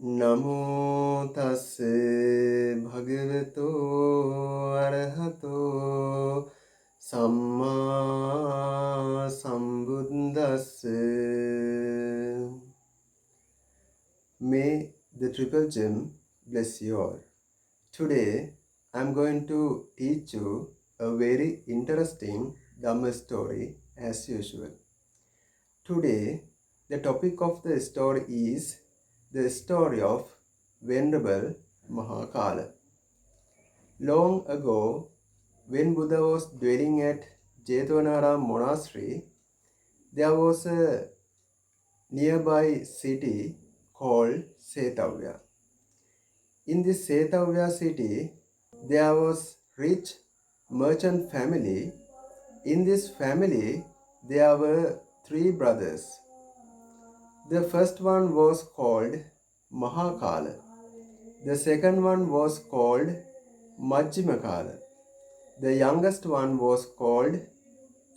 Namo tassa bhagavato arahato samma sambuddhassa. May the Triple Gem bless you all. Today I am going to teach you a very interesting Dhamma story as usual. Today the topic of the story is the story of Venerable MAHAKALA. Long ago, when Buddha was dwelling at Jetvanara monastery, there was a nearby city called Setavya. In this Setavya city, there was rich merchant family. In this family, there were 3 brothers. The first one was called MAHAKALA. The second one was called Majjimakala. The youngest one was called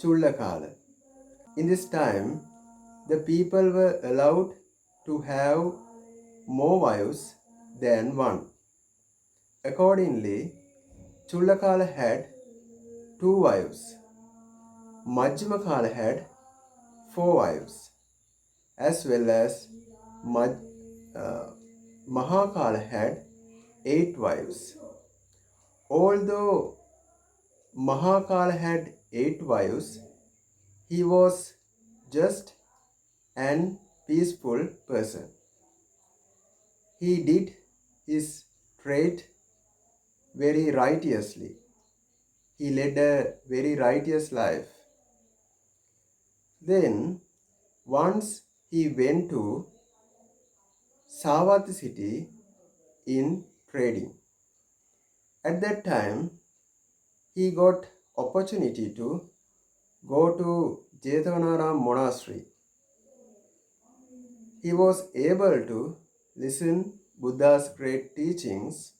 Chullakala. In this time, the people were allowed to have more wives than one. Accordingly, Chullakala had 2 wives. Majjimakala had 4 wives, as well as Mahakala had 8 wives. Although Mahakala had 8 wives, he was just and peaceful person. He did his trade very righteously. He led a very righteous life. Then once he went to Savatthi city in trading. At that time, he got opportunity to go to Jetvanara monastery. He was able to listen Buddha's great teachings,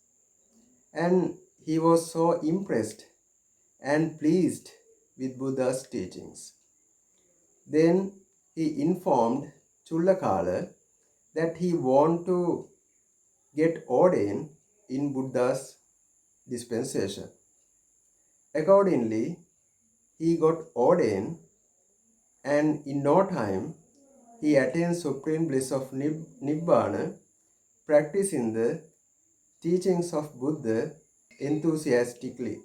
and he was so impressed and pleased with Buddha's teachings. Then he informed Chullakala that he wanted to get ordained in Buddha's dispensation. Accordingly, he got ordained, and in no time he attained supreme bliss of Nibbana, practicing the teachings of Buddha enthusiastically.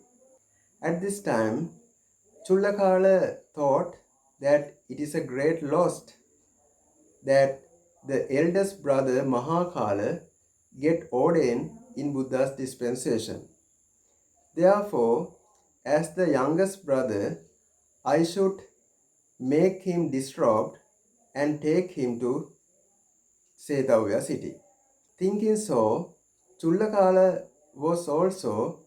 At this time, Chullakala thought that it is a great loss that the eldest brother Mahakala get ordained in Buddha's dispensation. Therefore, as the youngest brother, I should make him disrobed and take him to Setavya city. Thinking so, Chullakala was also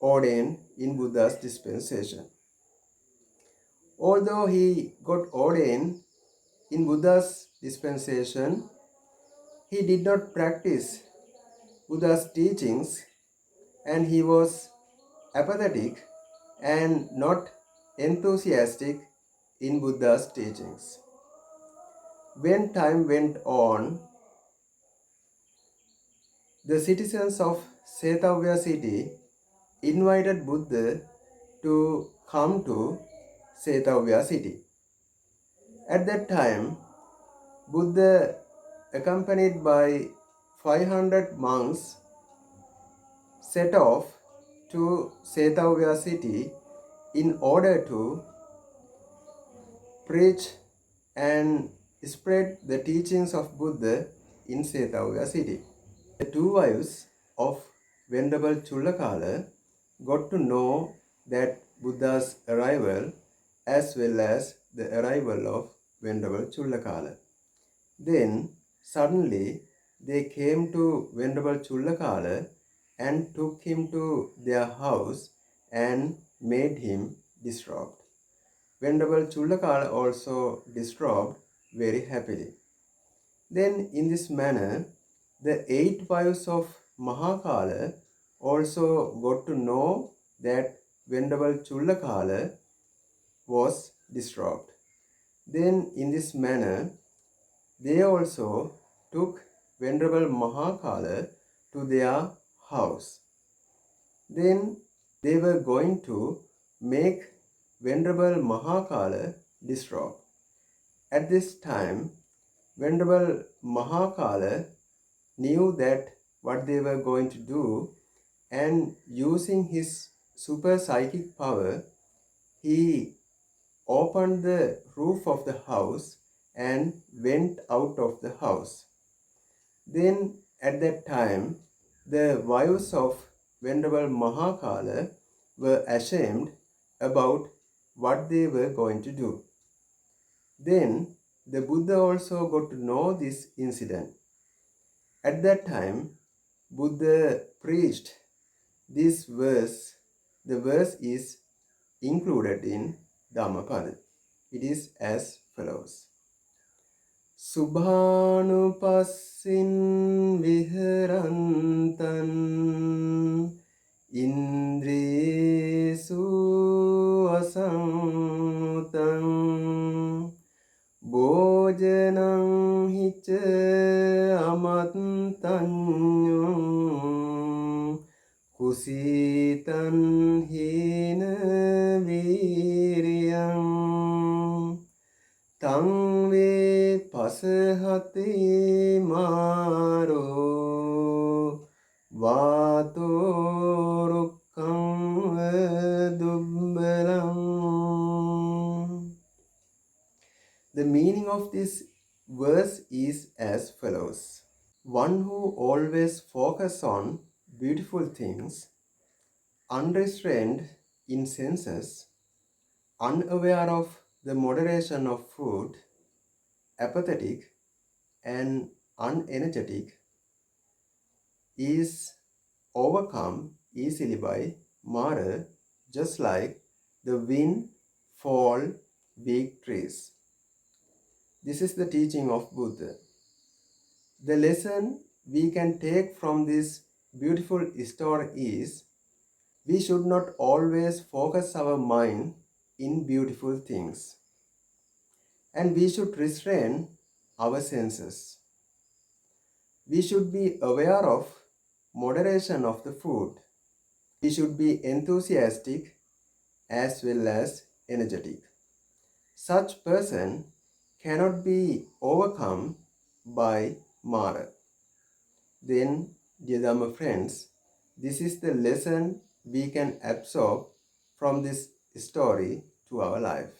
ordained in Buddha's dispensation. Although he got ordained in Buddha's dispensation, he did not practice Buddha's teachings, and he was apathetic and not enthusiastic in Buddha's teachings. When time went on, the citizens of Setavya city invited Buddha to come to Setavya city. At that time, Buddha, accompanied by 500 monks, set off to Setavya city in order to preach and spread the teachings of Buddha in Setavya city. The 2 wives of Venerable Chullakala got to know that Buddha's arrival as well as the arrival of Venerable Chullakala. Then suddenly they came to Venerable Chullakala and took him to their house and made him disrobed. Venerable Chullakala also disrobed very happily. Then in this manner, the 8 wives of Mahakala also got to know that Venerable Chullakala was disrobed. Then in this manner, they also took Venerable Mahakala to their house. Then they were going to make Venerable Mahakala distraught. At this time, Venerable Mahakala knew that what they were going to do, and using his super psychic power, he opened the roof of the house and went out of the house. Then at that time, the wives of Venerable Mahakala were ashamed about what they were going to do. Then the Buddha also got to know this incident. At that time, Buddha preached this verse. The verse is included in Dhammapada. It is as follows. Subhanupassin viharantan indriyesu asammutan Bhojanam hica amatanyum kusitan hina viriyam tangve pasahati maro vato rukkam dubbalam. The meaning of this verse is as follows. One who always focuses on beautiful things, unrestrained in senses, unaware of the moderation of food, apathetic and unenergetic, is overcome easily by Mara, just like the wind, fall, weak trees. This is the teaching of Buddha. The lesson we can take from this beautiful story is we should not always focus our mind in beautiful things, and we should restrain our senses. We should be aware of moderation of the food. We should be enthusiastic as well as energetic. Such person cannot be overcome by Mara. Then, dear Dhamma friends, this is the lesson we can absorb from this story to our life.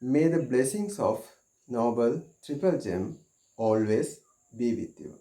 May the blessings of Noble Triple Gem always be with you.